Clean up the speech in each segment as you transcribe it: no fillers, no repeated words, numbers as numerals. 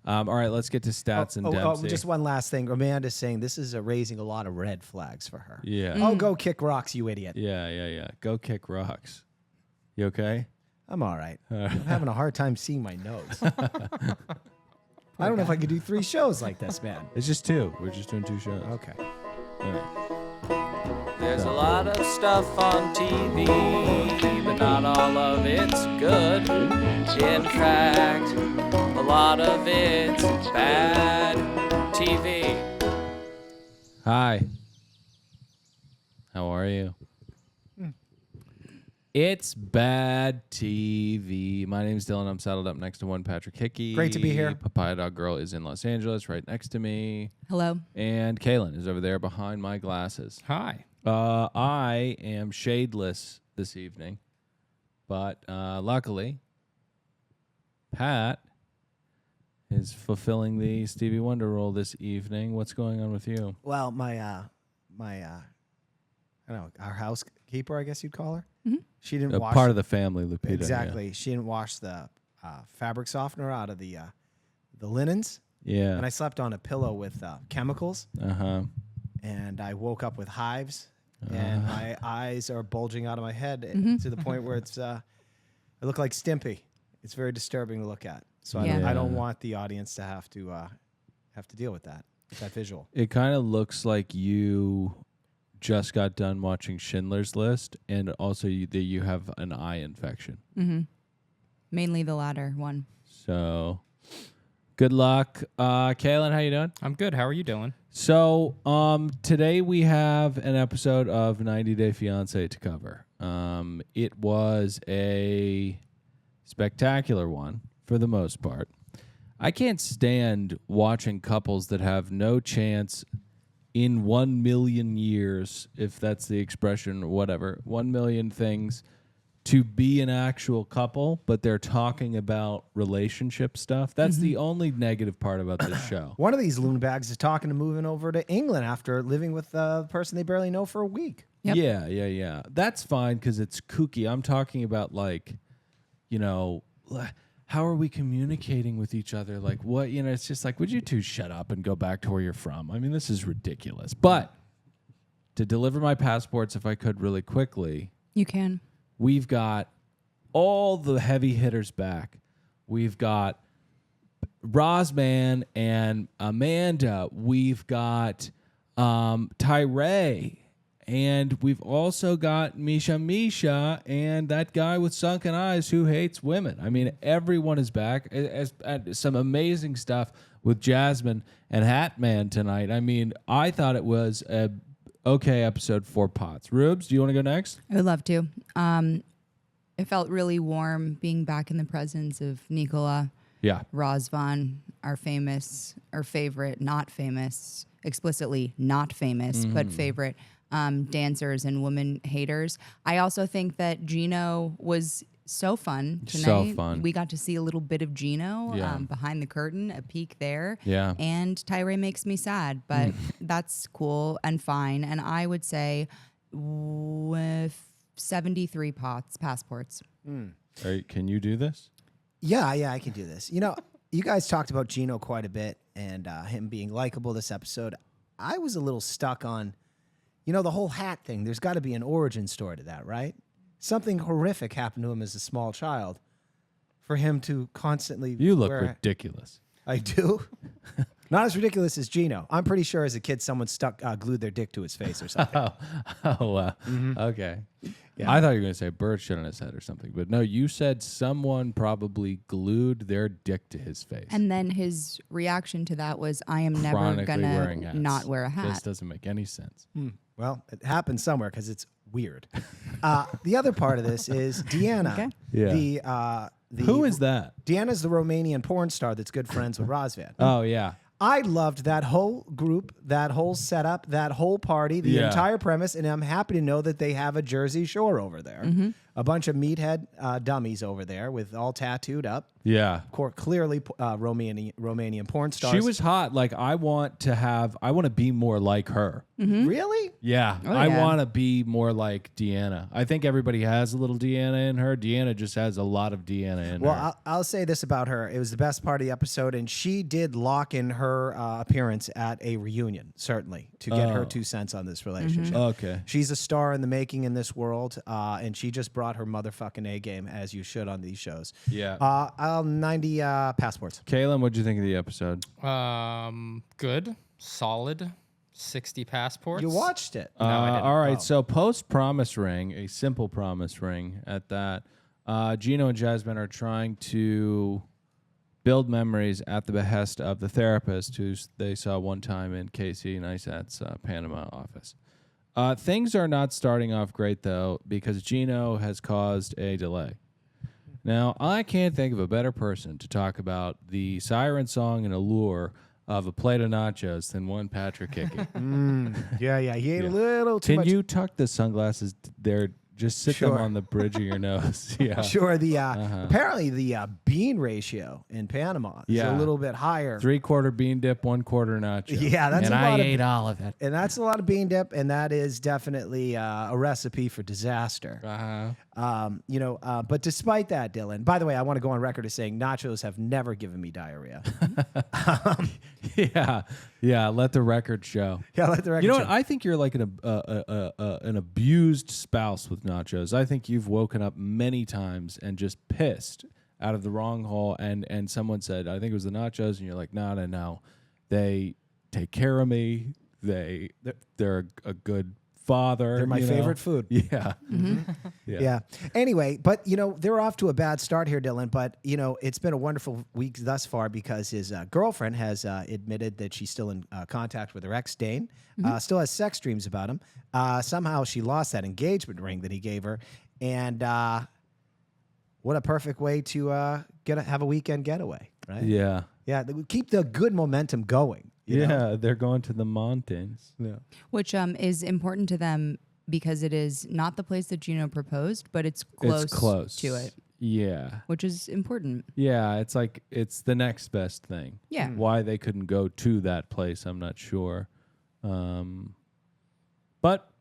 All right, let's get to Stats and Dempsey. Just one last thing. Amanda's saying this is raising a lot of red flags for her. Yeah. Oh, go kick rocks, you idiot. Yeah. Go kick rocks. You okay? I'm all right. I'm having a hard time seeing my nose. I don't know if I could do 3 shows like this, man. It's just 2. We're just doing 2 shows. Okay. All right. There's a lot of stuff on TV, but not all of it's good. In fact, a lot of it's bad TV. Hi. How are you? It's bad TV. My name's Dylan. I'm saddled up next to one Patrick Hickey. Great to be here. Papaya Dog Girl is in Los Angeles, right next to me. Hello. And Kaylin is over there behind my glasses. Hi. I am shadeless this evening, but luckily, Pat is fulfilling the Stevie Wonder role this evening. What's going on with you? Well, I don't know, our housekeeper, I guess you'd call her. Mm-hmm. She didn't wash Part of the family, Lupita. Exactly. Yeah. She didn't wash the fabric softener out of the linens. Yeah. And I slept on a pillow with chemicals. Uh-huh. And I woke up with hives. And my eyes are bulging out of my head to the point where it's I look like Stimpy. It's very disturbing to look at. So I don't want the audience to have to deal with that visual. It kind of looks like you just got done watching Schindler's List, and also that you have an eye infection. Mm-hmm. Mainly the latter one. So, good luck. Kaylin, how you doing? I'm good. How are you doing? So, today we have an episode of 90 Day Fiancé to cover. It was a spectacular one for the most part. I can't stand watching couples that have no chance in 1 million years, if that's the expression, whatever, 1 million things, to be an actual couple, but they're talking about relationship stuff. That's the only negative part about this show. One of these loon bags is talking to moving over to England after living with a person they barely know for a week. Yep. Yeah. That's fine because it's kooky. I'm talking about, like, you know, how are we communicating with each other? Like, what, you know, it's just like, would you two shut up and go back to where you're from? I mean, this is ridiculous. But to deliver my passports, if I could really quickly. You can. We've got all the heavy hitters back. We've got Rosvan and Amanda. We've got Tyray. And we've also got Misha and that guy with sunken eyes who hates women. I mean, everyone is back. Some amazing stuff with Jasmine and Hatman tonight. I mean, I thought it was a okay episode for Pots. Rubes, do you want to go next? I would love to. It felt really warm being back in the presence of Nicola. Yeah. Rosvan, our favorite, not famous, explicitly not famous, but favorite dancers and woman haters. I also think that Geno was so fun tonight. So fun. We got to see a little bit of Geno Yeah. behind the curtain, a peek there. Yeah. And Tyray makes me sad, but that's cool and fine. And I would say with 73 passports. Can you do this? Yeah, I can do this. You know, you guys talked about Geno quite a bit and him being likable this episode. I was a little stuck on, you know, the whole hat thing. There's got to be an origin story to that, right? Something horrific happened to him as a small child for him to constantly You look wear ridiculous. I do? Not as ridiculous as Geno. I'm pretty sure as a kid someone glued their dick to his face or something. Okay. Yeah. I thought you were going to say bird shit on his head or something. But no, you said someone probably glued their dick to his face. And then his reaction to that was, I am never Chronically going wearing to hats. not wear a hat. This doesn't make any sense. Well, it happened somewhere because it's weird. The other part of this is Deanna. Okay. Yeah. The Who is that? Deanna's the Romanian porn star that's good friends with Rosvan. Oh, yeah. I loved that whole group, that whole setup, that whole party, the entire premise, and I'm happy to know that they have a Jersey Shore over there. A bunch of meathead dummies over there with all tattooed up. Yeah. Clearly, Romanian porn stars. She was hot. Like, I want to be more like her. Really? Yeah. Oh, I yeah. want to be more like Deanna. I think everybody has a little Deanna in her. Deanna just has a lot of Deanna in Well, her. I'll say this about her. It was the best part of the episode, and she did lock in her appearance at a reunion, certainly, to get her 2 cents on this relationship. Okay. She's a star in the making in this world, and she just brought her motherfucking A game, as you should on these shows. Yeah. 90 passports. Kaylin, what'd you think of the episode? Good, solid, 60 passports. You watched it. No, I didn't. All right. Oh. So post promise ring, a simple promise ring at that. Gino and Jasmine are trying to build memories at the behest of the therapist who they saw one time in Casey Neistat's Panama office. Things are not starting off great, though, because Gino has caused a delay. Now, I can't think of a better person to talk about the siren song and allure of a plate of nachos than one Patrick Hickey. Yeah. He ate a little too Can much. you tuck the sunglasses there? Just sit them Sure. on the bridge of your nose. Yeah. Sure. The apparently the bean ratio in Panama is Yeah. a little bit higher. 3/4 bean dip, 1/4 nacho. Yeah, that's and a lot I of- ate all of it. And that's a lot of bean dip, and that is definitely a recipe for disaster. But despite that, Dylan, by the way, I want to go on record as saying nachos have never given me diarrhea. Yeah. Let the record show. Yeah, let the record You know show. what? I think you're like an abused spouse with nachos. I think you've woken up many times and just pissed out of the wrong hole, and someone said, I think it was the nachos, and you're like, no. They take care of me. They're a good father. They're my you know? favorite food. Yeah. Yeah. Anyway, but they're off to a bad start here, Dylan. But it's been a wonderful week thus far because his girlfriend has admitted that she's still in contact with her ex, Dane. Still has sex dreams about him. Somehow she lost that engagement ring that he gave her, and what a perfect way to have a weekend getaway, right? Yeah. Yeah. Keep the good momentum going. you know? They're going to the mountains. Yeah. Which is important to them because it is not the place that Gino proposed, but it's close to it, Yeah. which is important. Yeah, it's like it's the next best thing. Yeah. Why they couldn't go to that place, I'm not sure. But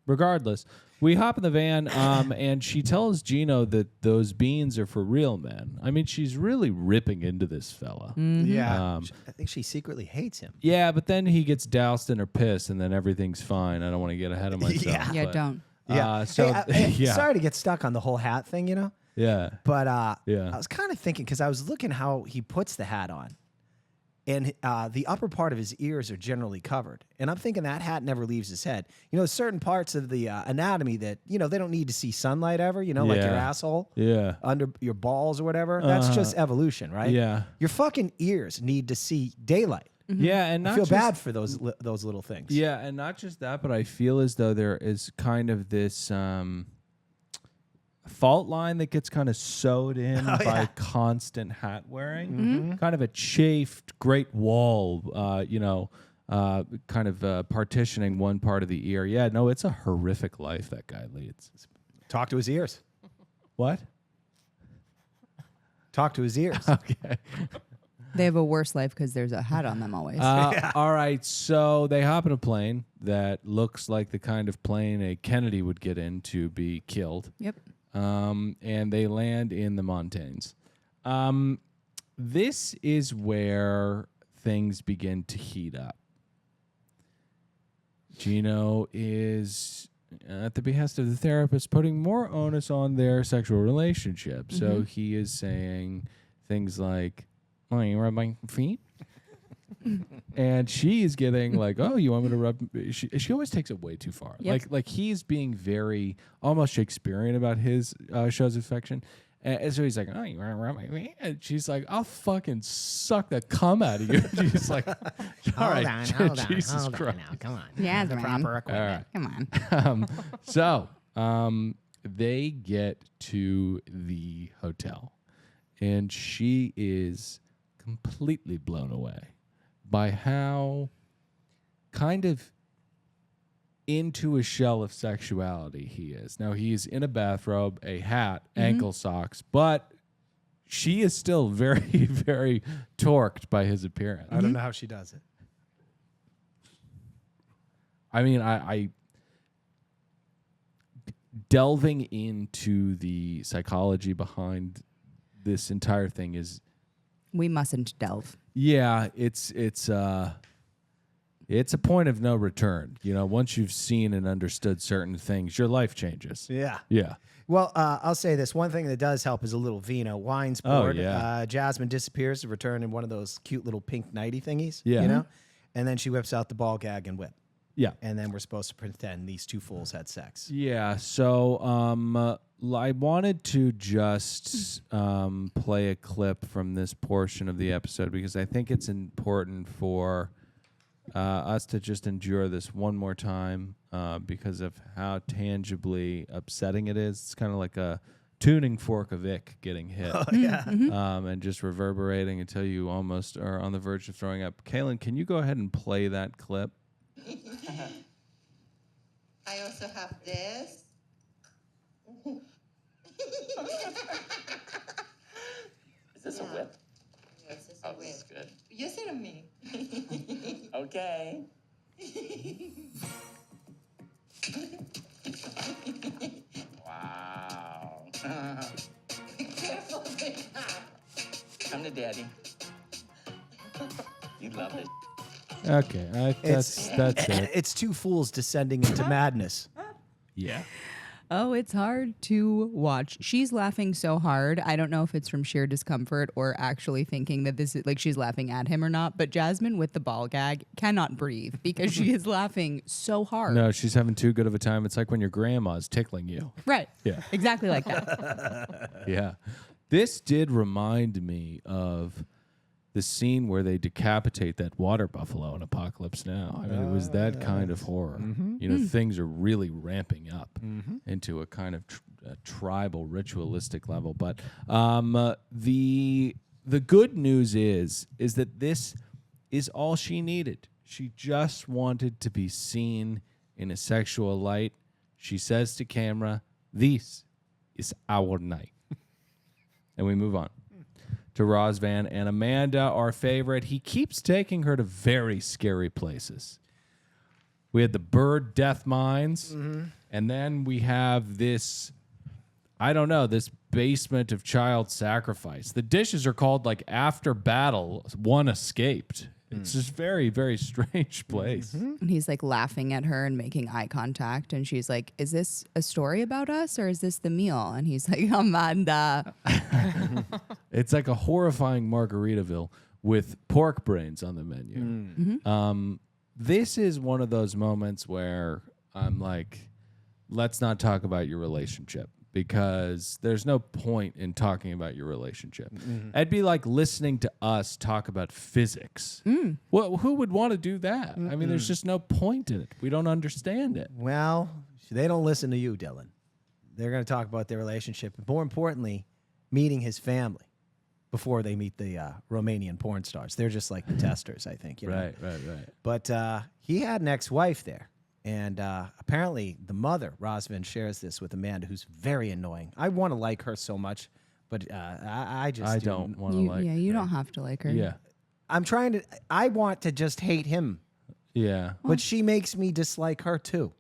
regardless, we hop in the van and she tells Gino that those beans are for real men. I mean, she's really ripping into this fella. Yeah. I think she secretly hates him. Yeah, but then he gets doused in her piss and then everything's fine. I don't want to get ahead of myself. Yeah, but, don't. Yeah. So, yeah. Sorry to get stuck on the whole hat thing, Yeah. But Yeah. I was kind of thinking because I was looking how he puts the hat on, and the upper part of his ears are generally covered, and I'm thinking that hat never leaves his head. Certain parts of the anatomy that they don't need to see sunlight ever. Like your Yeah. asshole, Yeah. under your balls or whatever. That's just evolution, right? Yeah. Your fucking ears need to see daylight. Yeah, and I not feel just, bad for those little things. Yeah, and not just that, but I feel as though there is kind of this fault line that gets kind of sewed in by constant hat wearing. Kind of a chafed great wall, kind of partitioning one part of the ear. Yeah, no, it's a horrific life that guy leads. Talk to his ears. What? Talk to his ears. Okay. They have a worse life because there's a hat on them always. All right, so they hop in a plane that looks like the kind of plane a Kennedy would get in to be killed. Yep. And they land in the mountains. This is where things begin to heat up. Gino is, at the behest of the therapist, putting more onus on their sexual relationship. So he is saying things like, "Oh, you rub my feet?" And she is getting like, "Oh, you want me to rub?" She always takes it way too far. Yep. Like he's being very almost Shakespearean about his shows of affection. And so he's like, "Oh, you want to rub my feet?" And she's like, "I'll fucking suck the cum out of you." She's like, "All right, Jesus Christ." now. Come on. Yeah, The man. proper equipment. Come on. So they get to the hotel, and she is completely blown away by how kind of into a shell of sexuality he is. Now, he's in a bathrobe, a hat, ankle socks, but she is still very, very torqued by his appearance. I don't know how she does it. I mean, I delving into the psychology behind this entire thing is, We mustn't delve. yeah, it's a point of no return. You know, once you've seen and understood certain things, your life changes. Yeah. Yeah. Well, I'll say this. One thing that does help is a little vino. Wine's poured. yeah. Jasmine disappears to return in one of those cute little pink nighty thingies. Yeah. You know? And then she whips out the ball gag and whip. Yeah. And then we're supposed to pretend these two fools had sex. Yeah. So I wanted to just play a clip from this portion of the episode because I think it's important for us to just endure this one more time because of how tangibly upsetting it is. It's kind of like a tuning fork of ick getting hit and just reverberating until you almost are on the verge of throwing up. Kaylin, can you go ahead and play that clip? I also have this. Is this a whip? Yes, it's Oh, a this is whip. good. Use it on me. Okay. Wow. Careful with that. Come to daddy. You love it. Okay, that's it. It's two fools descending into madness. Yeah. Oh, it's hard to watch. She's laughing so hard. I don't know if it's from sheer discomfort or actually thinking that this is like she's laughing at him or not. But Jasmine with the ball gag cannot breathe because she is laughing so hard. No, she's having too good of a time. It's like when your grandma's tickling you. Right. Yeah. Exactly like that. Yeah. This did remind me of the scene where they decapitate that water buffalo in Apocalypse Now. I mean, it was that kind of horror. You know, things are really ramping up into a kind of tribal, ritualistic level. But the good news is that this is all she needed. She just wanted to be seen in a sexual light. She says to camera, "This is our night." And we move on to Rosvan and Amanda, our favorite. He keeps taking her to very scary places. We had the bird death mines, and then we have this, I don't know, this basement of child sacrifice. The dishes are called like after battle, one escaped. It's just very, very strange place. And he's like laughing at her and making eye contact. And she's like, "Is this a story about us or is this the meal?" And he's like, "Amanda." It's like a horrifying Margaritaville with pork brains on the menu. This is one of those moments where I'm like, let's not talk about your relationship because there's no point in talking about your relationship. It'd be like listening to us talk about physics. Well, who would want to do that? I mean, there's just no point in it. We don't understand it. Well, they don't listen to you, Dylan. They're going to talk about their relationship. More importantly, meeting his family before they meet the Romanian porn stars. They're just like the testers, I think. You know? Right. But he had an ex-wife there. And apparently the mother, Rosvan, shares this with Amanda, who's very annoying. I want to like her so much, but I just I don't want to like. Yeah, you don't have to like her. Yeah. I'm trying to. I want to just hate him, Yeah. but she makes me dislike her too.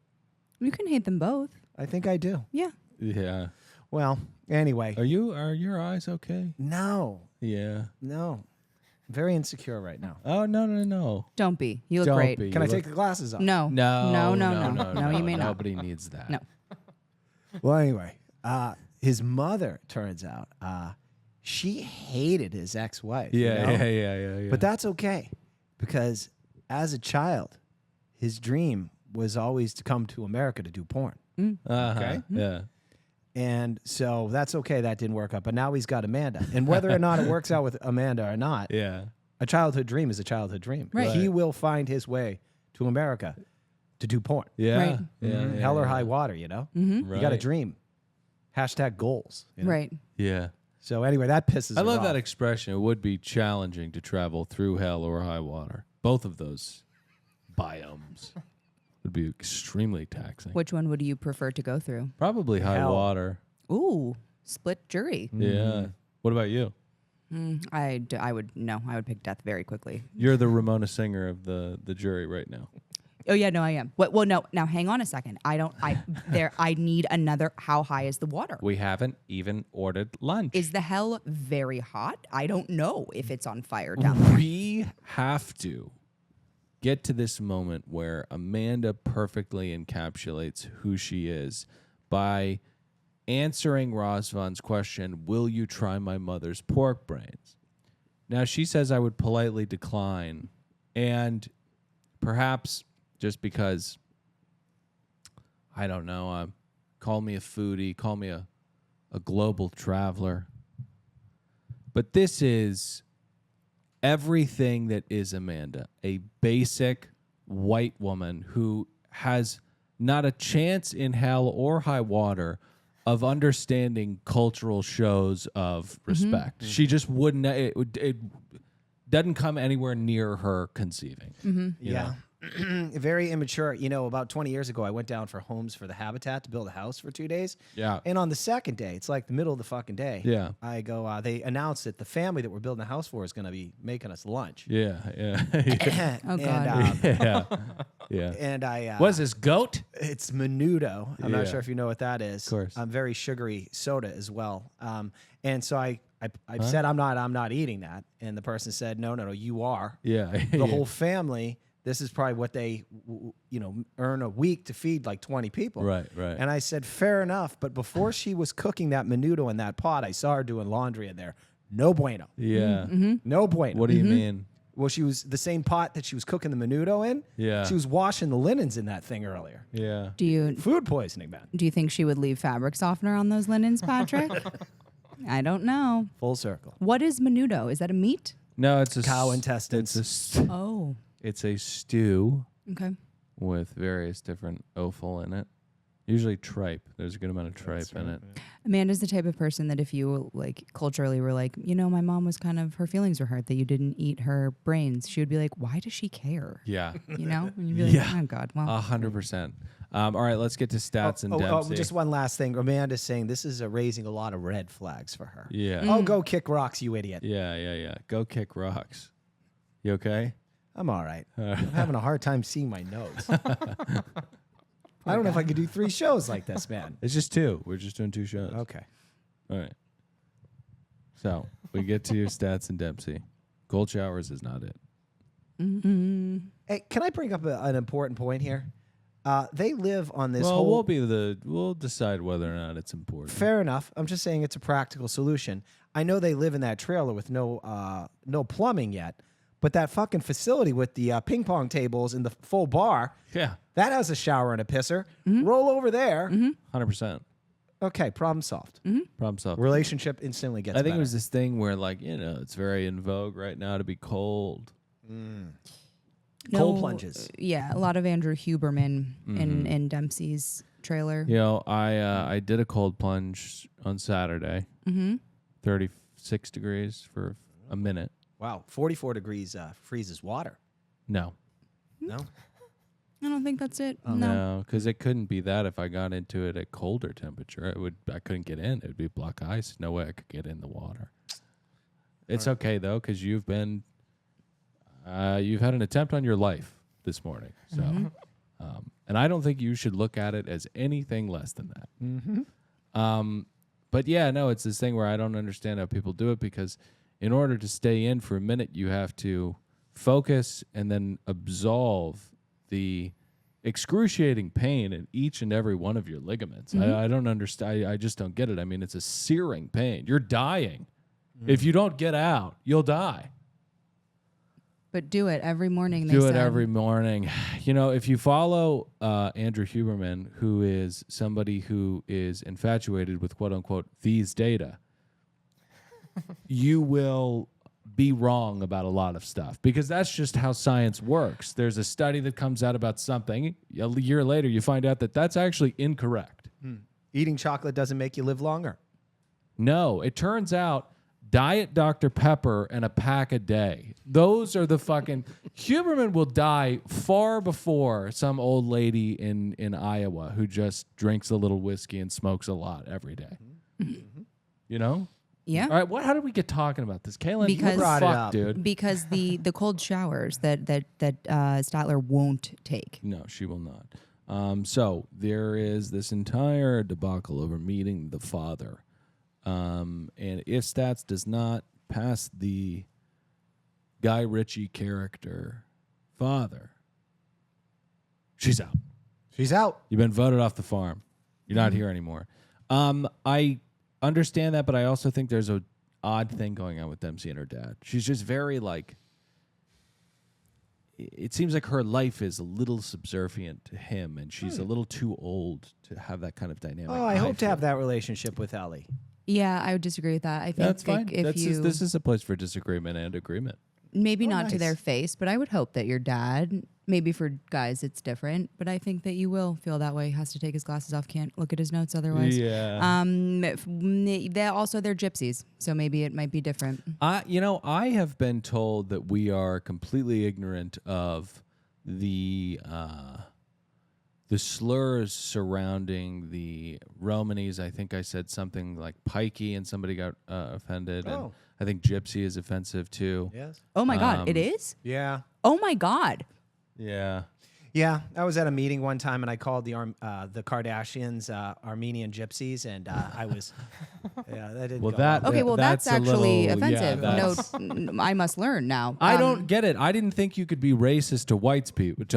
You can hate them both. I think I do. Yeah. Yeah. Well, anyway, Are your eyes okay? no. Very insecure right now. Oh no. Don't be. You look Don't great. be. Can You I take look- the glasses off? No. No, No, you may not. Nobody needs that. No. Well, anyway, his mother, turns out, she hated his ex-wife. you know? Yeah. But that's okay, because as a child, his dream was always to come to America to do porn. okay. Yeah. And so that's okay. That didn't work out. But now he's got Amanda. And whether or not it works out with Amanda or not, Yeah. a childhood dream is a childhood dream. Right. He will find his way to America to do porn. Yeah. Right. Yeah. Hell or high water, you know? You got a Right. dream. Hashtag goals. you know? Right. Yeah. So anyway, that pisses I her love off. that expression. It would be challenging to travel through hell or high water. Both of those biomes would be extremely taxing. Which one would you prefer to go through? Probably high Hell. water. Ooh, split jury. Yeah. What about you? I would pick death very quickly. You're the Ramona Singer of the jury right now. Oh yeah, no, I am. Well, no. Now hang on a second. I need another. How high is the water? We haven't even ordered lunch. Is the hell very hot? I don't know if it's on fire down there. We have to get to this moment where Amanda perfectly encapsulates who she is by answering Rosvan's question, will you try my mother's pork brains? Now, she says I would politely decline, and perhaps just because, I don't know, call me a foodie, call me a global traveler. But this is everything that is Amanda, a basic white woman who has not a chance in hell or high water of understanding cultural shows of respect. Mm-hmm. She just wouldn't, it doesn't come anywhere near her conceiving. Mm-hmm. Yeah. Very immature. You know, about 20 years ago, I went down for Homes for the Habitat to build a house for 2 days. Yeah. And on the second day, it's like the middle of the fucking day. Yeah. I go, they announced that the family that we're building a house for is going to be making us lunch. Yeah. Yeah. Oh, God. Yeah. Yeah. And I... what is this, goat? It's menudo. I'm not sure if you know what that is. Of course. Very sugary soda as well. And so I said, I'm not eating that. And the person said, no, you are. Yeah. The whole family... This is probably what they, earn a week to feed like 20 people. Right, right. And I said, fair enough. But before she was cooking that menudo in that pot, I saw her doing laundry in there. No bueno. Yeah. Mm-hmm. No bueno. What do you mean? Well, she was the same pot that she was cooking the menudo in. Yeah. She was washing the linens in that thing earlier. Yeah. Food poisoning, man. Do you think she would leave fabric softener on those linens, Patrick? I don't know. Full circle. What is menudo? Is that a meat? No, it's a cow intestines. It's a stew Okay. with various different offal in it. Usually tripe. There's a good amount of tripe in it. Amanda's the type of person that if you culturally were like, my mom was her feelings were hurt that you didn't eat her brains, she would be like, why does she care? Yeah. And you'd be like, oh God, well. 100%. All right, let's get to stats and Dempsey. Just one last thing. Amanda's saying this is raising a lot of red flags for her. Yeah. Oh, go kick rocks, you idiot. Yeah. Go kick rocks. You okay? I'm all right. I'm having a hard time seeing my nose. I don't know if I could do 3 shows like this, man. It's just 2. We're just doing 2 shows. Okay. All right. So we get to your stats and Dempsey. Cold showers is not it. Mm-hmm. Hey, can I bring up an important point here? They live on this well, whole... we'll decide whether or not it's important. Fair enough. I'm just saying it's a practical solution. I know they live in that trailer with no plumbing yet, but that fucking facility with the ping pong tables and the full bar, Yeah. that has a shower and a pisser. Mm-hmm. Roll over there. 100%. Okay, problem solved. Problem solved. Relationship instantly gets I think better. it was this thing where, it's very in vogue right now to be cold. Cold plunges. Yeah, a lot of Andrew Huberman in Dempsey's trailer. I did a cold plunge on Saturday. 36 degrees for a minute. Wow, 44 degrees freezes water. No. No? I don't think that's it. No, because it couldn't be that if I got into it at colder temperature. I couldn't get in. It would be block ice. No way I could get in the water. It's okay though, because you've had an attempt on your life this morning. So, and I don't think you should look at it as anything less than that. But yeah, no, it's this thing where I don't understand how people do it, because in order to stay in for a minute, you have to focus and then absolve the excruciating pain in each and every one of your ligaments. I don't understand. I just don't get it. I mean, it's a searing pain. You're dying. If you don't get out, you'll die. But do it every morning. Do it every morning. If you follow Andrew Huberman, who is somebody who is infatuated with quote unquote these data, you will be wrong about a lot of stuff, because that's just how science works. There's a study that comes out about something. A year later, you find out that that's actually incorrect. Eating chocolate doesn't make you live longer. No, it turns out Diet Dr. Pepper and a pack a day. Those are the fucking... Huberman will die far before some old lady in Iowa who just drinks a little whiskey and smokes a lot every day. You know? Yeah. All right, how did we get talking about this, Kaylin? Because- you Brought it fuck, up. dude. Because the cold showers that Statler won't take. No, she will not. So there is this entire debacle over meeting the father. And if Stats does not pass the Guy Ritchie character father, she's out. She's out. You've been voted off the farm. You're not here anymore. I understand that, but I also think there's a odd thing going on with Dempsey and her dad. She's just very like. It seems like her life is a little subservient to him, and she's a little too old to have that kind of dynamic. Oh, I hope to feel. have that relationship with Ellie. Yeah, I would disagree with that. I think That's like, fine. if This is a place for disagreement and agreement. maybe not to nice. their face, but I would hope that your dad, maybe for guys it's different, but I think that you will feel that way. He has to take his glasses off, can't look at his notes otherwise. Yeah. They're gypsies, so maybe it might be different. I have been told that we are completely ignorant of the slurs surrounding the Romanies. I think I said something like pikey, and somebody got offended. And Oh. I think gypsy is offensive too. Yes. Oh my God, it is? Yeah. Oh my God. Yeah. Yeah, I was at a meeting one time and I called the Kardashians Armenian gypsies, and I was, that didn't. Well, go that- well. Okay, well, that's That's a actually little- yeah, offensive. that's- No, I must learn now. I don't get it. I didn't think you could be racist to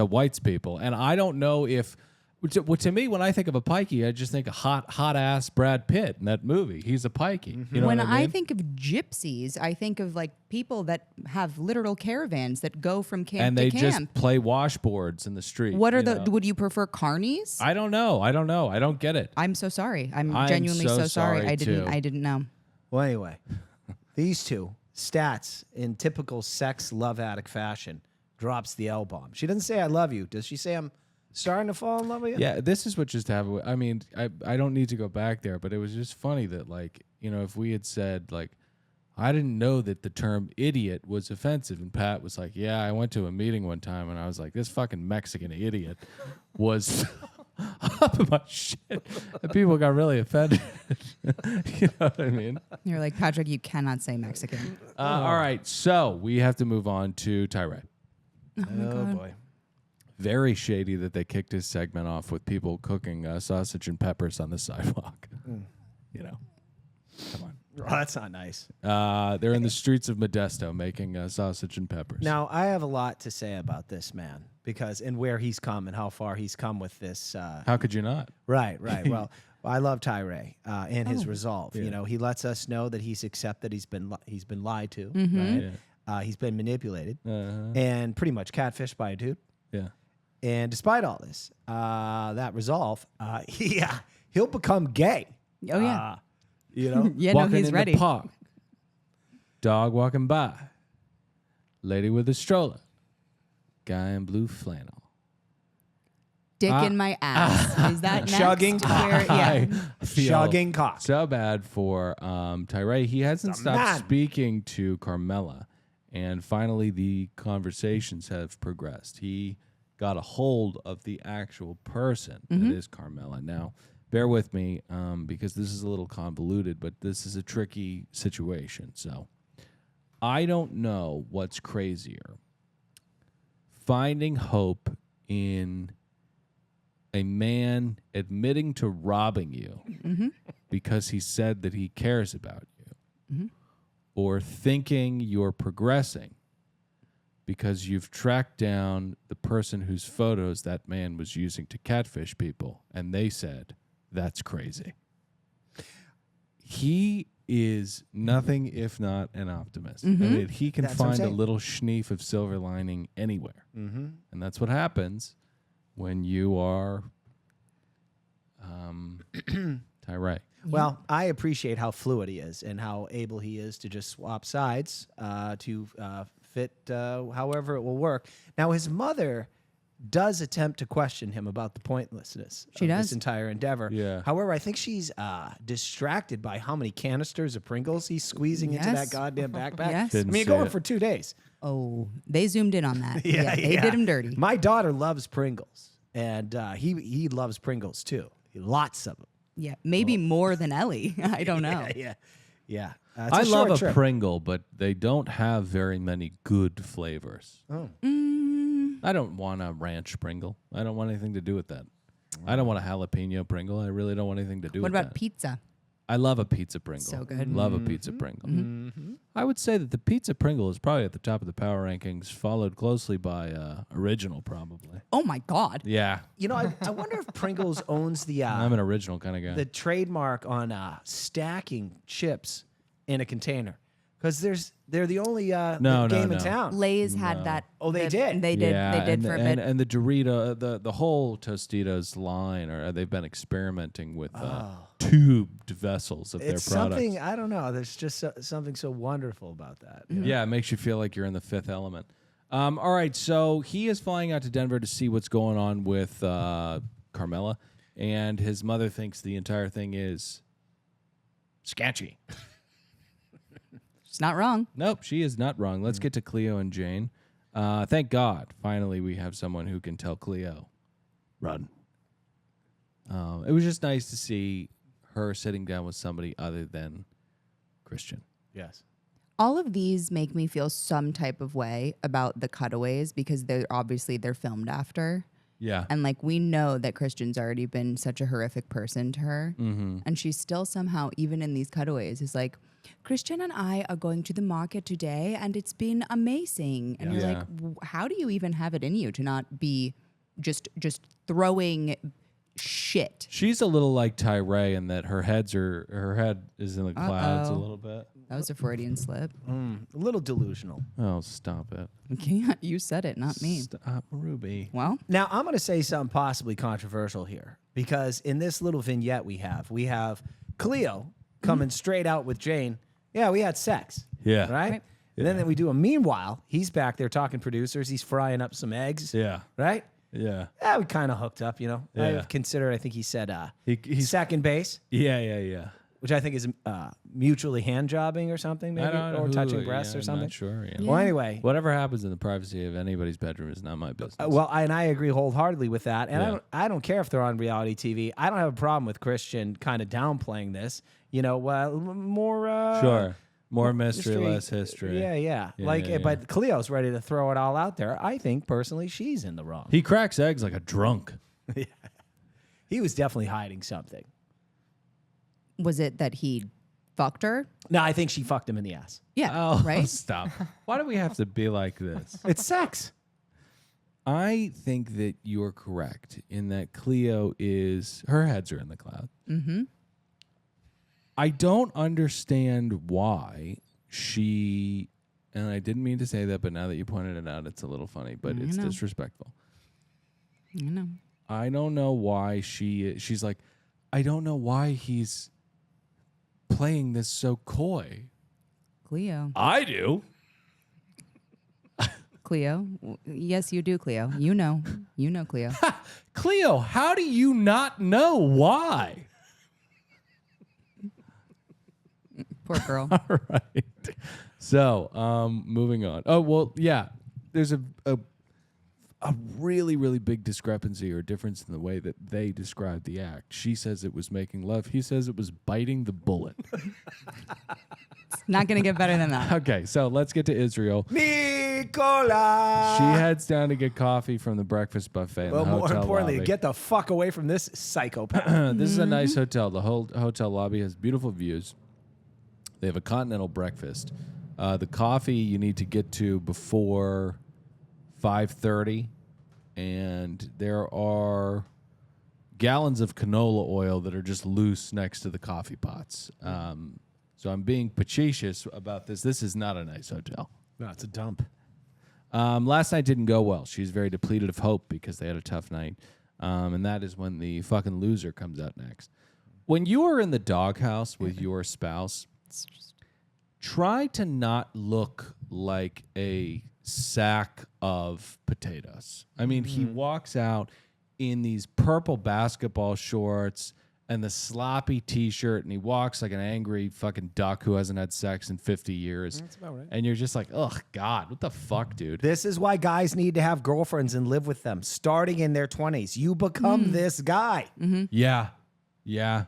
whites people, and I don't know if. To me, when I think of a pikey, I just think of hot ass Brad Pitt in that movie. He's a pikey. You know When what I mean? think of gypsies, I think of like people that have literal caravans that go from camp and to they camp. just play washboards in the street. What are you the? know? Would you prefer carnies? I don't know. I don't get it. I'm so sorry. I'm I'm genuinely so so sorry. sorry, I didn't. too. I didn't know. Well, anyway, these two Stats in typical sex love addict fashion drops the L bomb. She doesn't say "I love you." Does she say "I'm starting to fall in love with you"? Yeah, this is what just happened. I mean, I don't need to go back there, but it was just funny that, like, if we had said, like, I didn't know that the term idiot was offensive. And Pat was like, yeah, I went to a meeting one time and I was like, this fucking Mexican idiot was up my shit. And people got really offended. You know what I mean? You're like, Patrick, you cannot say Mexican. All right, so we have to move on to Tyray. Oh boy. Very shady that they kicked his segment off with people cooking sausage and peppers on the sidewalk. You know, come on. Oh, that's not nice. They're in the streets of Modesto making sausage and peppers. Now, I have a lot to say about this man and where he's come and how far he's come with this. How could you not? Right. Well, I love Tyray and his resolve. You know, he lets us know that he's accepted he's been lied to. Right. He's been manipulated and pretty much catfished by a dude. Yeah. And despite all this, that resolve, he'll become gay. Oh yeah. You know, Yeah, no, Walking he's in ready. the park. Dog walking by. Lady with a stroller. Guy in blue flannel. Dick in my ass. Is that next? Chugging Where- yeah. I feel chugging cock. so bad for Tyray. He hasn't stopped man. speaking to Carmela, and finally the conversations have progressed. He got a hold of the actual person that is Carmela. Now, bear with me because this is a little convoluted, but this is a tricky situation. So I don't know what's crazier. Finding hope in a man admitting to robbing you because he said that he cares about you, or thinking you're progressing because you've tracked down the person whose photos that man was using to catfish people, and they said, that's crazy. He is nothing if not an optimist. I mean, he can That's what I'm find a saying. little schneef of silver lining anywhere. And that's what happens when you are Tyray. Well, I appreciate how fluid he is and how able he is to just swap sides to fit however it will work. Now, his mother does attempt to question him about the pointlessness of does. this entire endeavor. Yeah. However, I think she's distracted by how many canisters of Pringles he's squeezing into that Yes. goddamn backpack. Yes. I Didn't mean, see you're going it. for 2 days. Oh, they zoomed in on that. They did him dirty. My daughter loves Pringles, and he loves Pringles too. Lots of them. Yeah, maybe more than Ellie. I don't know. Yeah. It's I love short a trip. Pringle, but they don't have very many good flavors. Oh. I don't want a ranch Pringle. I don't want anything to do with that. I don't want a jalapeno Pringle. I really don't want anything to do What with about that. pizza? I love a pizza Pringle. So good. Love a pizza Pringle. I would say that the pizza Pringle is probably at the top of the power rankings, followed closely by original, probably. Oh my God. Yeah, You know, I wonder if Pringles owns the I'm an original kind of guy. the trademark on stacking chips in a container, because they're the only game no. in town. Lay's had that. Oh, they did? They did. Yeah, They did and, for a and, bit. and the Dorito, the whole Tostitos line, or they've been experimenting with tubed vessels of It's their products. something, I don't know. There's just something so wonderful about that. you know? Yeah, it makes you feel like you're in the fifth element. All right, so he is flying out to Denver to see what's going on with Carmela, and his mother thinks the entire thing is sketchy. She's not wrong. Nope, she is not wrong. Let's get to Cleo and Jane. Thank God, finally we have someone who can tell Cleo, run. It was just nice to see her sitting down with somebody other than Christian. Yes. All of these make me feel some type of way about the cutaways because they're filmed after. Yeah. And like we know that Christian's already been such a horrific person to her. Mm-hmm. And she still somehow, even in these cutaways, is like, Christian and I are going to the market today and it's been amazing. And you're Yeah. like, how do you even have it in you to not be just throwing shit? She's a little like Tyray in that her head is in the clouds a little bit. That was a Freudian slip. A little delusional. Oh, stop it. You said it, not me. Stop, Ruby. Well, Now, I'm going to say something possibly controversial here, because in this little vignette we have Cleo coming straight out with Jane. Yeah, we had sex. Yeah. Right? And then we do a meanwhile, he's back there talking producers. He's frying up some eggs. Yeah. Right? Yeah. Yeah, we kind of hooked up, you know. Yeah. I think he said He's second base, yeah. which I think is mutually hand jobbing or something, maybe, I don't know or who- touching breasts yeah, or I'm something. not sure. Yeah. Well, anyway, Whatever happens in the privacy of anybody's bedroom is not my business. and I agree wholeheartedly with that. And Yeah. I don't care if they're on reality TV. I don't have a problem with Christian kind of downplaying this. You know, more Sure. More mystery, less history. Yeah. Yeah, yeah. But Cleo's ready to throw it all out there. I think personally she's in the wrong. He cracks eggs like a drunk. He was definitely hiding something. was it that he fucked her? No, I think she fucked him in the ass. Yeah, Oh, right? stop. Why do we have to be like this? It's sex. I think that you're correct in that Cleo her heads are in the cloud. Mm-hmm. I don't understand why and I didn't mean to say that, but now that you pointed it out, it's a little funny, but it's know. disrespectful. You know. I don't know why she's like, I don't know why he's playing this so coy. Cleo. I do. Cleo. Yes, you do, Cleo. You know. You know, Cleo. Cleo, how do you not know why? Poor girl. All right. So, moving on. Oh, well, yeah. There's a really, really big discrepancy or difference in the way that they describe the act. She says it was making love. He says it was biting the bullet. It's not going to get better than that. Okay, so let's get to Israel. Nicola. She heads down to get coffee from the breakfast buffet in Well, the more hotel importantly, lobby. get the fuck away from this psychopath. This is a nice hotel. The whole hotel lobby has beautiful views. They have a continental breakfast. The coffee you need to get to before 5:30, and there are gallons of canola oil that are just loose next to the coffee pots. So I'm being facetious about this. This is not a nice hotel. No, it's a dump. Last night didn't go well. She's very depleted of hope because they had a tough night. And that is when the fucking loser comes out next. When you are in the doghouse with your spouse, try to not look like a sack of potatoes. I mean, he walks out in these purple basketball shorts and the sloppy T-shirt, and he walks like an angry fucking duck who hasn't had sex in 50 years. That's about right. And you're just like, ugh, God, what the fuck, dude? This is why guys need to have girlfriends and live with them starting in their 20s. You become this guy. Yeah. Yeah.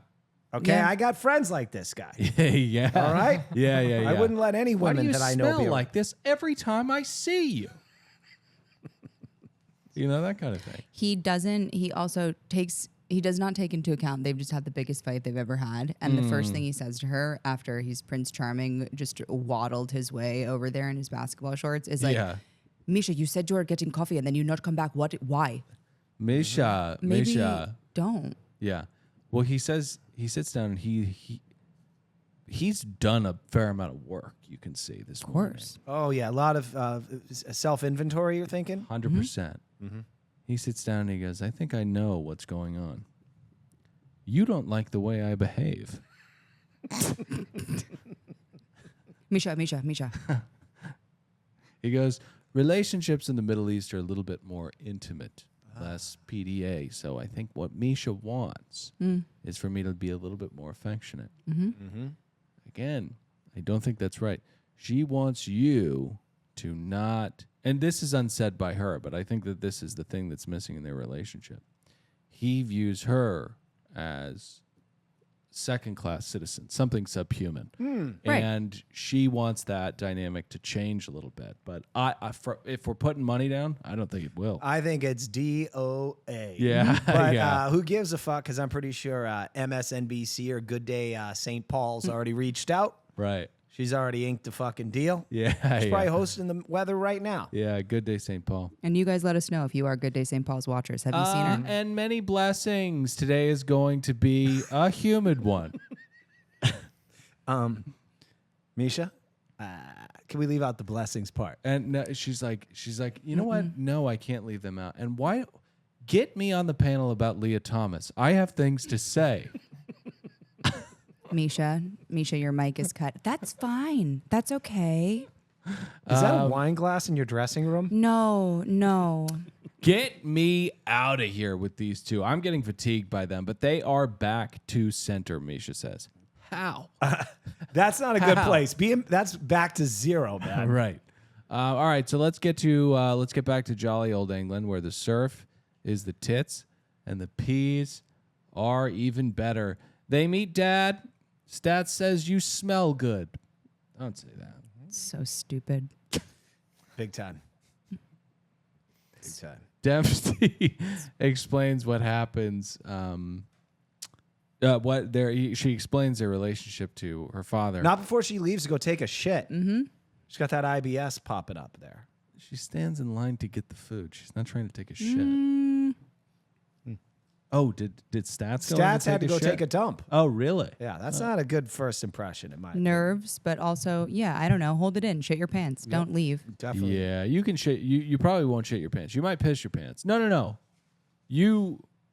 Okay, Yeah. I got friends like this guy. yeah. All right? Yeah, yeah, yeah. I wouldn't let any Why do women you that I know smell be around. like this every time I see you? You know, that kind of thing. He doesn't. He also takes. He does not take into account they've just had the biggest fight they've ever had, and the first thing he says to her after he's Prince Charming just waddled his way over there in his basketball shorts is like, Yeah. "Misha, you said you were getting coffee and then you not come back. What? Why? Misha. Maybe Misha. don't." Yeah. Well, he says he sits down and he's done a fair amount of work. You can see this. Of course. Oh, yeah, a lot of self-inventory, you're thinking? 100%. He sits down and he goes, "I think I know what's going on. You don't like the way I behave." Misha. He goes, "Relationships in the Middle East are a little bit more intimate, less PDA. So I think what Misha wants is for me to be a little bit more affectionate." Again, I don't think that's right. She wants you to not, and this is unsaid by her, but I think that this is the thing that's missing in their relationship. He views her as second-class citizen, something subhuman, Right. and she wants that dynamic to change a little bit. But if we're putting money down, I don't think it will. I think it's DOA. Yeah, But yeah. who gives a fuck? Because I'm pretty sure MSNBC or Good Day St. Paul's already reached out. Right. She's already inked a fucking deal. Yeah. She's yeah. probably hosting the weather right now. Yeah. Good Day, St. Paul. And you guys let us know if you are Good Day St. Paul's watchers. Have you seen her? And many blessings. Today is going to be a humid one. Misha, can we leave out the blessings part? And no, she's like, you know what? No, I can't leave them out. And why? Get me on the panel about Leah Thomas. I have things to say. Misha, your mic is cut. That's fine. That's okay. Is that a wine glass in your dressing room? No. Get me out of here with these two. I'm getting fatigued by them, but they are back to center, Misha says. How? That's not a good How? place. That's back to zero, man. Right. All right, so let's get back to jolly old England, where the surf is the tits and the peas are even better. They meet Dad. Stats says you smell good. Don't say that. So stupid. Big time. Big time. Dempsey explains what happens. She explains their relationship to her father. Not before she leaves to go take a shit. Mm-hmm. She's got that IBS popping up there. She stands in line to get the food. She's not trying to take a shit. Oh, did Stats go in Stats had to take a go shit? take a dump. Oh, really? Yeah, that's not a good first impression in my opinion. Nerves, but also, yeah, I don't know. Hold it in. Shit your pants. Don't leave. Definitely. Yeah, you can shit. You probably won't shit your pants. You might piss your pants. No.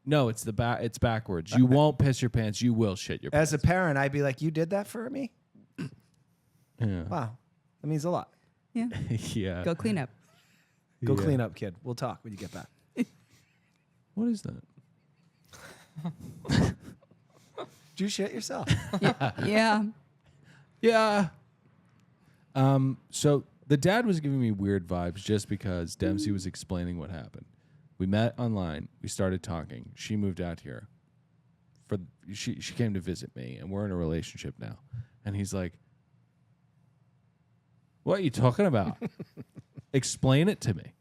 No, it's it's backwards. You won't piss your pants. You will shit your pants. As a parent, I'd be like, "You did that for me? Yeah. Wow, that means a lot. Yeah. Yeah. Go clean up. Go Yeah. clean up, kid. We'll talk when you get back." What is that? Did you shit yourself? Yeah. Yeah. So the dad was giving me weird vibes just because Dempsey was explaining what happened. We met online. We started talking. She moved out here. She came to visit me, and we're in a relationship now. And he's like, "What are you talking about? Explain it to me."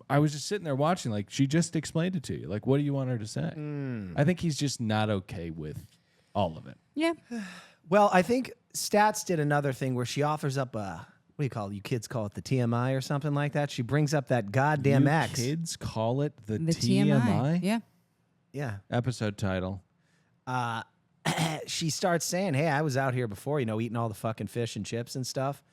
I was just sitting there watching, like, she just explained it to you. Like, what do you want her to say? I think he's just not okay with all of it. Yeah. Well, I think Stats did another thing where she offers up a, what do you call it? You kids call it the TMI or something like that. She brings up that goddamn You X. kids call it the TMI. Yeah. Yeah. Episode title. She starts saying, "Hey, I was out here before, eating all the fucking fish and chips and stuff,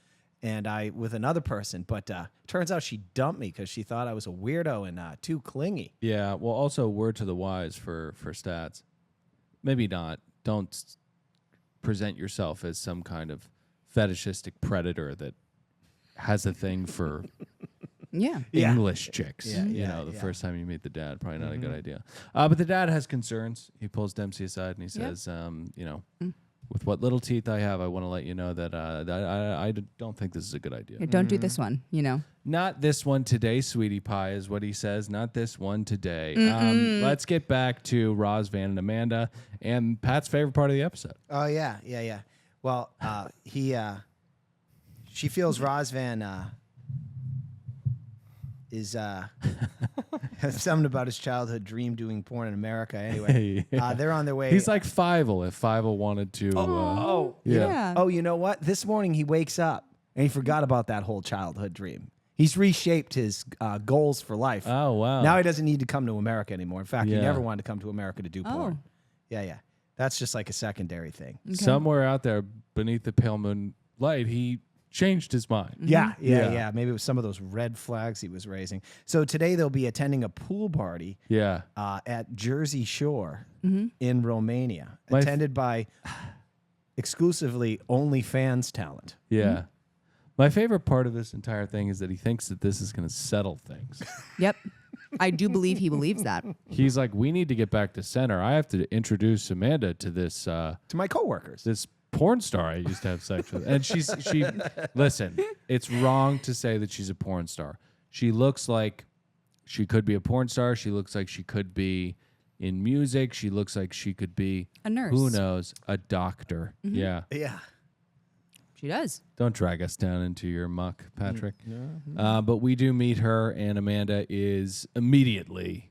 and I with another person, but turns out she dumped me because she thought I was a weirdo and too clingy." Yeah. Well, also word to the wise for Stats. Maybe not. Don't present yourself as some kind of fetishistic predator that has a thing for Yeah. Yeah. English chicks. Yeah, The yeah. first time you meet the dad, probably not a good idea. But the dad has concerns. He pulls Dempsey aside and he says, with what little teeth I have, I want to let you know that I don't think this is a good idea. Yeah, don't do this one, Not this one today, sweetie pie, is what he says. Not this one today. Let's get back to Rosvan and Amanda and Pat's favorite part of the episode. Oh yeah. Well, she feels Rosvan is has something about his childhood dream doing porn in America. Anyway, they're on their way. He's like Fievel if Fievel wanted to. Yeah. Oh, you know what? This morning he wakes up and he forgot about that whole childhood dream. He's reshaped his goals for life. Oh, wow. Now he doesn't need to come to America anymore. In fact, he Yeah. never wanted to come to America to do porn. Yeah. That's just like a secondary thing. Somewhere out there beneath the pale moon light, he changed his mind. Yeah. Yeah. Maybe it was some of those red flags he was raising. So today they'll be attending a pool party Yeah. at Jersey Shore in Romania, My f- attended by exclusively OnlyFans talent. Yeah. My favorite part of this entire thing is that he thinks that this is going to settle things. Yep. I do believe he believes that. He's like, we need to get back to center. I have to introduce Amanda to this To my coworkers. this porn star I used to have sex with. And she listen, it's wrong to say that she's a porn star. She looks like she could be a porn star. She looks like she could be in music. She looks like she could be A nurse. Who knows? A doctor. Yeah. Yeah. She does. Don't drag us down into your muck, Patrick. But we do meet her, and Amanda is immediately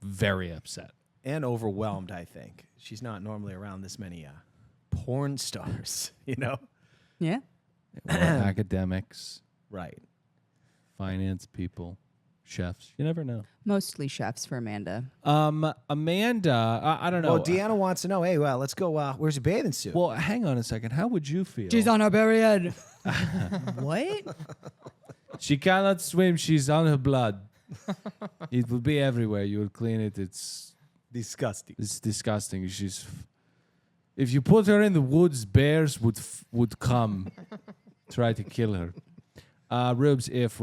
very upset. And overwhelmed, I think. She's not normally around this many porn stars, Yeah. Well, academics, Right. finance people, chefs. You never know. Mostly chefs for Amanda. Amanda, I don't know. Well, Deanna wants to know, hey, well, let's go, where's your bathing suit? Well, hang on a second. How would you feel? She's on her period. What? She cannot swim. She's on her blood. It will be everywhere. You will clean it. It's disgusting. disgusting. If you put her in the woods, bears would come, try to kill her. Rubes, if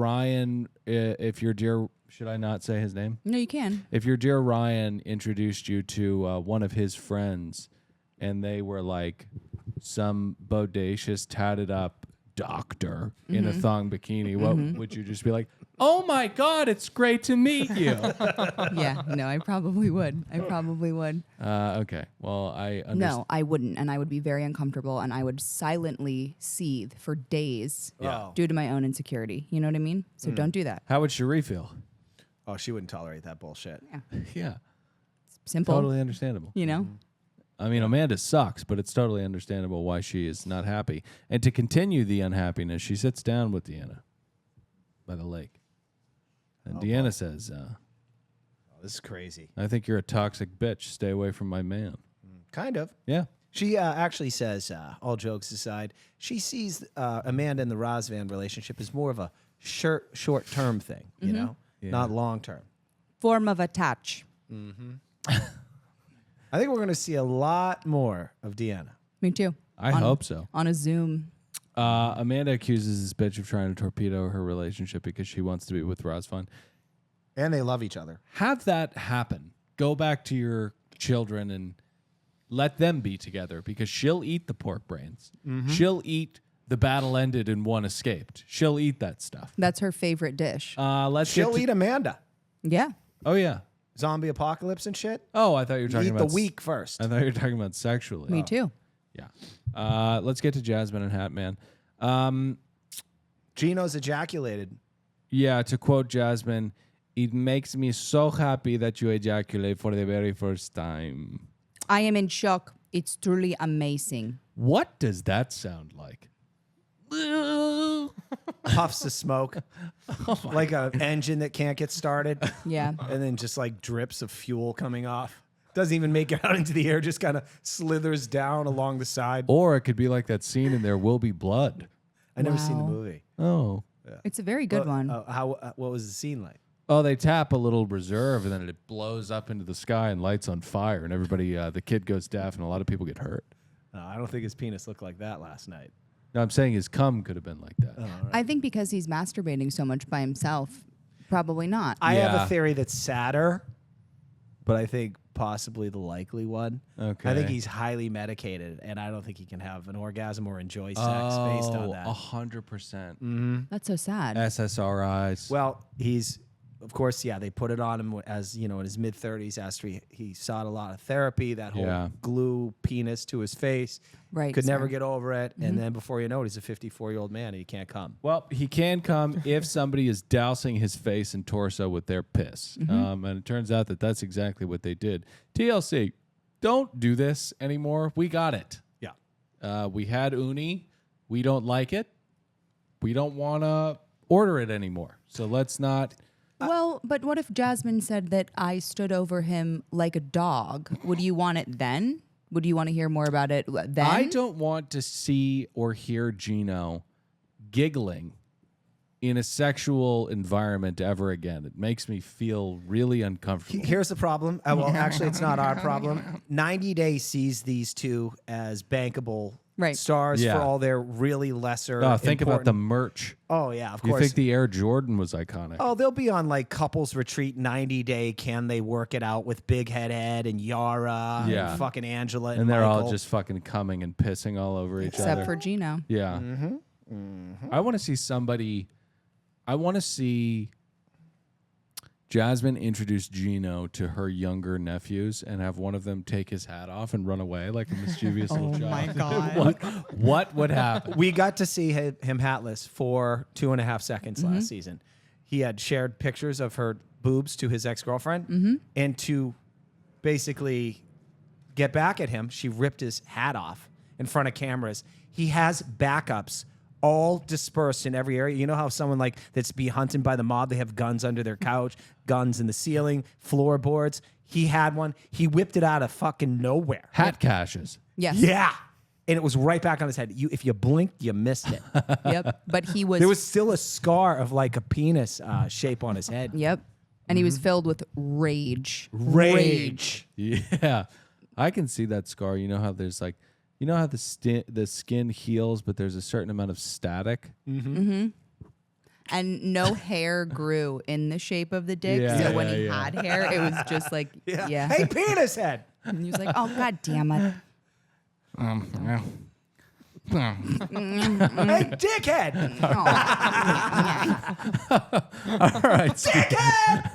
your dear, should I not say his name? No, you can. If your dear Ryan introduced you to one of his friends, and they were like some bodacious, tatted up doctor in a thong bikini, what would you just be like? Oh my God, it's great to meet you. Yeah, no, I probably would. Okay, well, I understand. No, I wouldn't. And I would be very uncomfortable and I would silently seethe for days Yeah. due to my own insecurity. You know what I mean? So don't do that. How would Cherie feel? Oh, she wouldn't tolerate that bullshit. Yeah, Simple. totally understandable. You know? I mean, Amanda sucks, but it's totally understandable why she is not happy. And to continue the unhappiness, she sits down with Deanna by the lake. And Deanna says, Oh, this is crazy. I think you're a toxic bitch. Stay away from my man. Kind of. Yeah. She actually says, all jokes aside, she sees Amanda and the Rosvan relationship as more of a short-term thing, you know, not long-term. Form of attach. I think we're going to see a lot more of Deanna. Me too. I hope so. On a Zoom. Amanda accuses this bitch of trying to torpedo her relationship because she wants to be with Rosvan. And they love each other. Have that happen. Go back to your children and let them be together because she'll eat the pork brains. She'll eat the battle ended and one escaped. She'll eat that stuff. That's her favorite dish. She'll eat Amanda. Yeah. Oh, yeah. Zombie apocalypse and shit. Oh, I thought you were talking Eat about the weak first. I thought you were talking about sexually. Me too. Yeah. Let's get to Jasmine and Hatman. Geno's ejaculated. Yeah, to quote Jasmine, it makes me so happy that you ejaculate for the very first time. I am in shock. It's truly amazing. What does that sound like? Puffs of smoke. Like an engine that can't get started. Yeah. And then just like drips of fuel coming off. Doesn't even make it out into the air, just kind of slithers down along the side. Or it could be like that scene in There Will Be Blood. I never seen the Wow. movie. Oh. It's a very good one. What was the scene like? Oh, they tap a little reserve and then it blows up into the sky and lights on fire and everybody, the kid goes deaf and a lot of people get hurt. No, I don't think his penis looked like that last night. No, I'm saying his cum could have been like that. I think because he's masturbating so much by himself, probably not. I have Yeah. a theory that's sadder, but I think possibly the likely one. Okay. I think he's highly medicated, and I don't think he can have an orgasm or enjoy sex based on that. 100%. That's so sad. SSRIs. Well, he's, of course, they put it on him as, in his mid-30s after he sought a lot of therapy, that whole glue penis to his face. Right, Could never sir. get over it. And then before you know it, he's a 54-year-old man and he can't come. Well, he can come if somebody is dousing his face and torso with their piss. And it turns out that that's exactly what they did. TLC, don't do this anymore. We got it. Yeah. We had uni. We don't like it. We don't want to order it anymore. So let's not. Well, but what if Jasmine said that I stood over him like a dog? Would you want it then? Would you want to hear more about it then? I don't want to see or hear Geno giggling in a sexual environment ever again. It makes me feel really uncomfortable. Here's the problem. Well, actually, it's not our problem. 90 Day sees these two as bankable stars Yeah. for all their really lesser. Think about the important- merch. Oh, yeah, of You course. think the Air Jordan was iconic? Oh, they'll be on like couples retreat 90 Day. Can they work it out with Big Head Ed and Yara Yeah. and fucking Angela and and they're all Michael? just fucking coming and pissing all over each other. Except for Geno. Yeah. I want to see somebody. I want to see Jasmine introduce Geno to her younger nephews and have one of them take his hat off and run away like a mischievous little child. my God. What would happen? We got to see him hatless for 2.5 seconds last season. He had shared pictures of her boobs to his ex-girlfriend, and to basically get back at him, she ripped his hat off in front of cameras. He has backups all dispersed in every area. You know how someone like that's be hunted by the mob, they have guns under their couch, guns in the ceiling, floorboards. He had one. He whipped it out of fucking nowhere. Hat caches. Yes. Yeah. And it was right back on his head. If you blinked, you missed it. Yep. But he was. There was still a scar of like a penis shape on his head. Yep. And he was filled with rage. Rage. Yeah, I can see that scar. You know how there's like, you know how the skin heals, but there's a certain amount of static. And no hair grew in the shape of the dick. Yeah, so when yeah, he yeah. had hair, it was just like, yeah. Hey, penis head. And he was like, oh, God damn it. Hey, dickhead. All right, Stevie.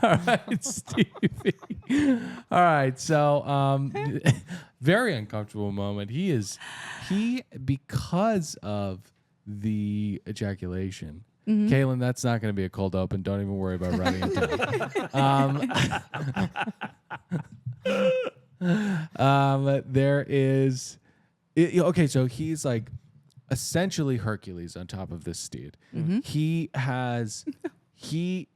All right, Stevie. All right, so very uncomfortable moment. He because of the ejaculation. Kaylin, that's not going to be a cold open. Don't even worry about writing it down. There is. Okay, so he's like essentially Hercules on top of this steed. He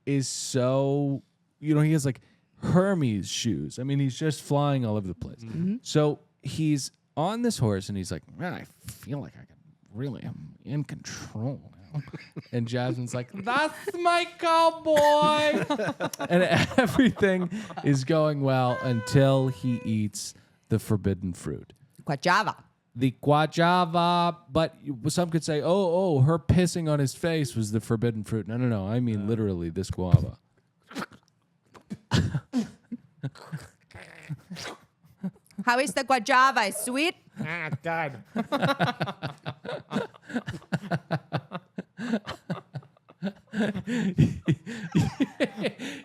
is so, he has like Hermes shoes. I mean, he's just flying all over the place. So he's on this horse and he's like, man, I feel like I can really am in control now. And Jasmine's like, that's my cowboy. And everything is going well until he eats the forbidden fruit. Guajava. The guajava, but some could say, oh, her pissing on his face was the forbidden fruit. No. I mean literally this guava. How is the guajava? Is sweet? God.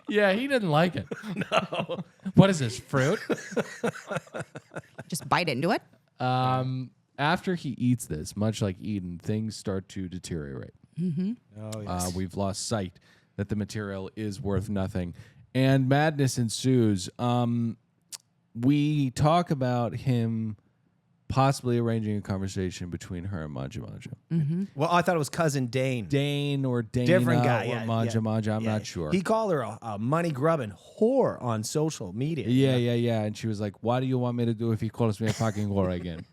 Yeah, he didn't like it. No. What is this, fruit? Just bite into it. After he eats this, much like Eden, things start to deteriorate. Oh, yes. We've lost sight that the material is worth nothing. And madness ensues. We talk about him possibly arranging a conversation between her and Manja Manja. Well, I thought it was cousin Dane. Dane or Dana Different guy. or Yeah, Manja yeah. Manja. I'm Yeah. not sure. He called her a money-grubbing whore on social media. Yeah. And she was like, what do you want me to do if he calls me a fucking whore again?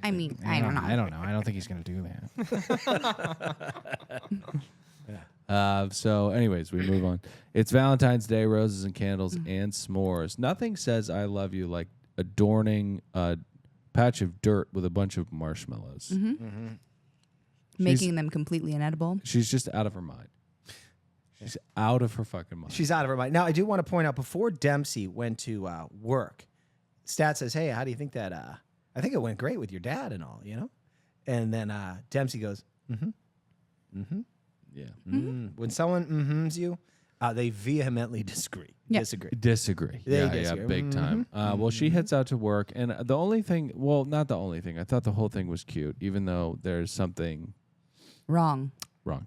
I mean, I don't know. I don't know. I don't think he's going to do that. So, anyways, we move on. It's Valentine's Day, roses and candles and s'mores. Nothing says I love you like adorning a patch of dirt with a bunch of marshmallows. Making them completely inedible. She's just out of her mind. She's out of her fucking mind. She's out of her mind. Now, I do want to point out, before Dempsey went to work, Stat says, hey, how do you think that, I think it went great with your dad and all, you know? And then Dempsey goes, yeah. When someone mm-hms you, they vehemently disagree. Yeah. Disagree. They Yeah, disagree. yeah, big time. Well, she heads out to work, and the only thing, well, not the only thing. I thought the whole thing was cute, even though there's something Wrong. wrong.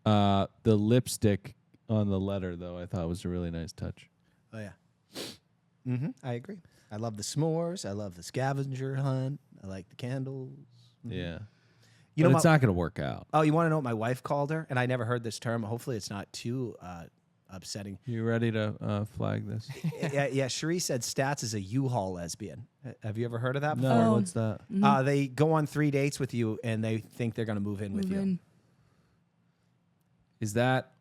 The lipstick on the letter, though, I thought was a really nice touch. Oh, yeah. I agree. I love the s'mores. I love the scavenger hunt. I like the candles. Yeah. You But know, it's not going to work out. oh, you want to know what my wife called her? And I never heard this term. Hopefully, it's not too upsetting. You ready to flag this? yeah. Cherie said Stats is a U-Haul lesbian. Have you ever heard of that before? No, Oh. what's that? They go on 3 dates with you, and they think they're going to move in with you. Is that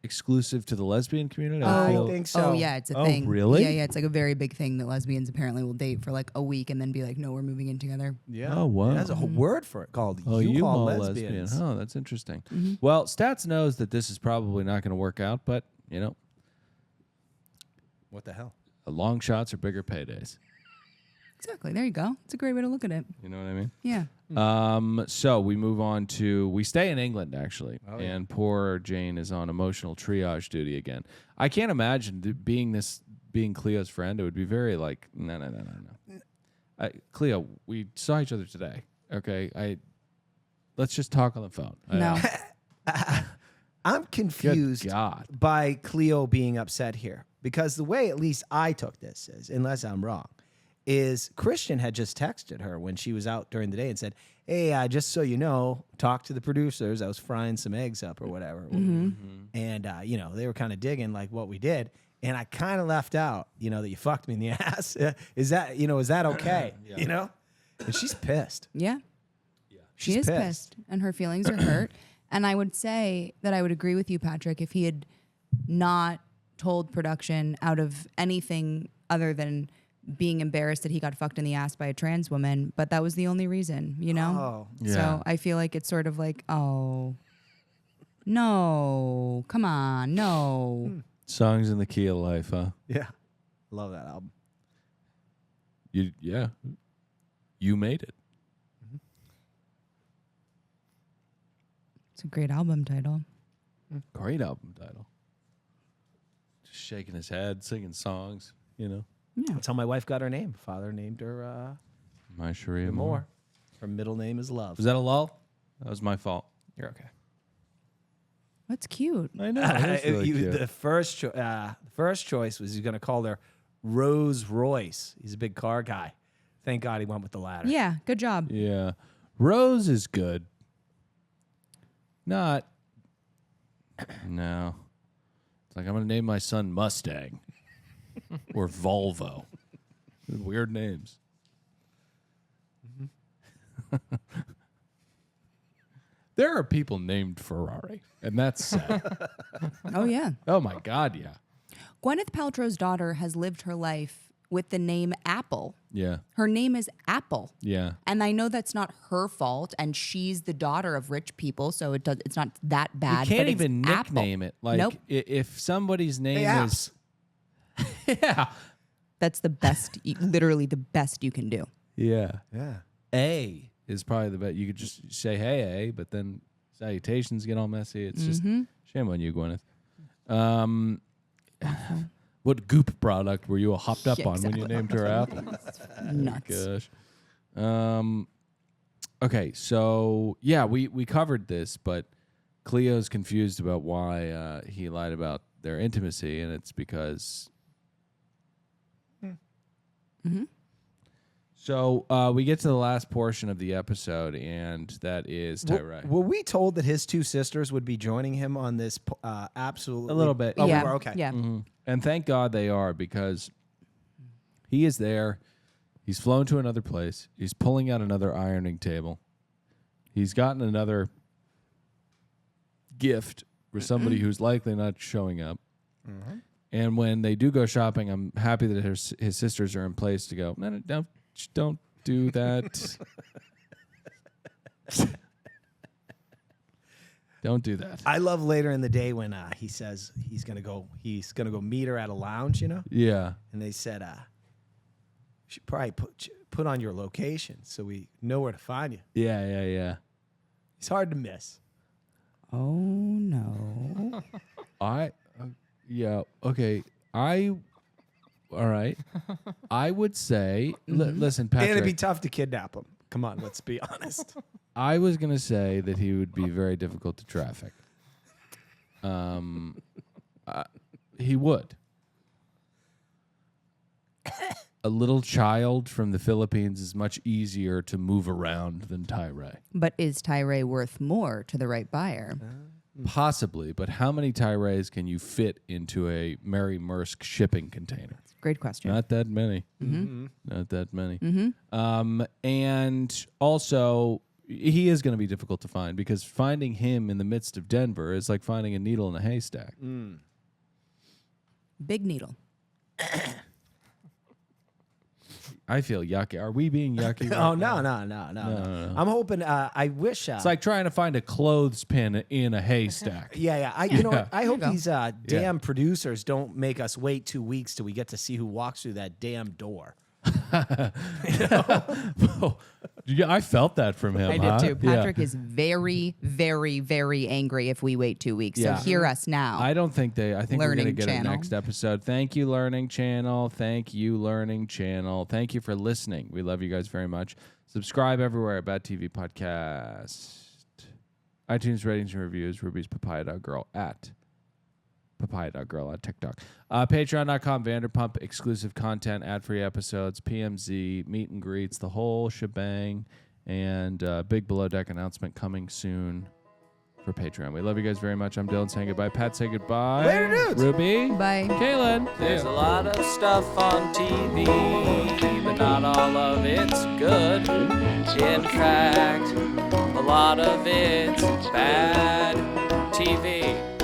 exclusive to the lesbian community? I feel- think so. Oh yeah, it's a Oh, thing. really? Yeah, yeah. It's like a very big thing that lesbians apparently will date for like a week and then be like, no, we're moving in together. Yeah. Oh, wow. There's a whole word for it called Oh, U-Haul U-Haul lesbians. lesbian. Oh, that's interesting. Well, Stats knows that this is probably not going to work out, but, you know, What the hell? long shots are bigger paydays. Exactly. There you go. It's a great way to look at it. You know what I mean? Yeah. So we move on to, we stay in England, actually. Oh, yeah. And poor Jane is on emotional triage duty again. I can't imagine being Cleo's friend. It would be very like, no. Cleo, we saw each other today. Okay. Let's just talk on the phone. No. I'm Good confused God. by Cleo being upset here, because the way at least I took this is, unless I'm wrong, is Christian had just texted her when she was out during the day and said, hey, just so you know, talk to the producers. I was frying some eggs up or whatever. And, they were kind of digging like what we did. And I kind of left out, that you fucked me in the ass. Is that okay? And she's pissed. Yeah. She's She is pissed and her feelings are hurt. And I would say that I would agree with you, Patrick, if he had not told production out of anything other than being embarrassed that he got fucked in the ass by a trans woman, but that was the only reason, Oh. Yeah. So I feel like it's sort of like, oh, no, come on, no. Songs in the Key of Life, huh? Yeah. Love that album. You made it. It's a great album title. Great album title. Just shaking his head, singing songs, Yeah. That's how my wife got her name. Father named her My Sharia Moore. Moore. Her middle name is Love. Was that a lull? That was my fault. You're okay. That's cute. I know. It is really cute. The first choice was he's going to call her Rose Royce. He's a big car guy. Thank God he went with the latter. Yeah, good job. Yeah. Rose is good. Not. No. It's like, I'm going to name my son Mustang or Volvo. Weird names. There are people named Ferrari, and that's sad. Oh, yeah. Oh, my God, yeah. Gwyneth Paltrow's daughter has lived her life with the name Apple. Yeah. Her name is Apple. Yeah. And I know that's not her fault, and she's the daughter of rich people, so it's not that bad. You can't but it's even Apple. nickname it. Like, Nope. if somebody's name Hey, is... Yeah. That's the best, literally the best you can do. Yeah. Yeah. A is probably the best. You could just say, hey, A, but then salutations get all messy. It's just shame on you, Gwyneth. What goop product were you all hopped up Yeah, on when you named her Apple? Nuts. Gosh. Okay, so, yeah, we covered this, but Cleo's confused about why he lied about their intimacy, and it's because... So we get to the last portion of the episode, and that is Tyray. Were we told that his two sisters would be joining him on this absolutely? A little bit. Oh, yeah. we were? Okay. Yeah. And thank God they are, because he is there. He's flown to another place. He's pulling out another ironing table. He's gotten another gift for somebody who's likely not showing up. And when they do go shopping, I'm happy that his sisters are in place to go, no, don't do that. Don't do that. I love later in the day when he says he's gonna go meet her at a lounge, you know, Yeah. and they said you should probably put on your location so we know where to find you. Yeah. He's hard to miss. Oh no. Yeah. Okay. All right. I would say, listen, And Patrick. it'd be tough to kidnap him. Come on, let's be honest. I was gonna say that he would be very difficult to traffic. He would. A little child from the Philippines is much easier to move around than Tyray. But is Tyray worth more to the right buyer? Possibly, but how many Tyrays can you fit into a Mary Maersk shipping container? Great question. Not that many. Not that many. And also, he is going to be difficult to find because finding him in the midst of Denver is like finding a needle in a haystack. Big needle. I feel yucky. Are we being yucky? Oh right now? no. I'm hoping. I wish. It's like trying to find a clothespin in a haystack. Yeah. You know what? I hope go. these damn producers don't make us wait 2 weeks till we get to see who walks through that damn door. Yeah, I felt that from him. I did too. Patrick is very, very, very angry if we wait 2 weeks. Yeah. So hear us now. I think we're going to Learning get Channel. a next episode. Thank you, Learning Channel. Thank you, Learning Channel. Thank you for listening. We love you guys very much. Subscribe everywhere at Bad TV Podcast. iTunes ratings and reviews. Ruby's Papaya.Girl at Papaya.Girl on TikTok. Patreon.com, Vanderpump, exclusive content, ad-free episodes, PMZ, meet and greets, the whole shebang, and big Below Deck announcement coming soon for Patreon. We love you guys very much. I'm Dylan saying goodbye. Pat, say goodbye. Later, dudes. Ruby. Bye. Kaylin. There's a lot of stuff on TV, but not all of it's good. In fact, a lot of it's bad TV.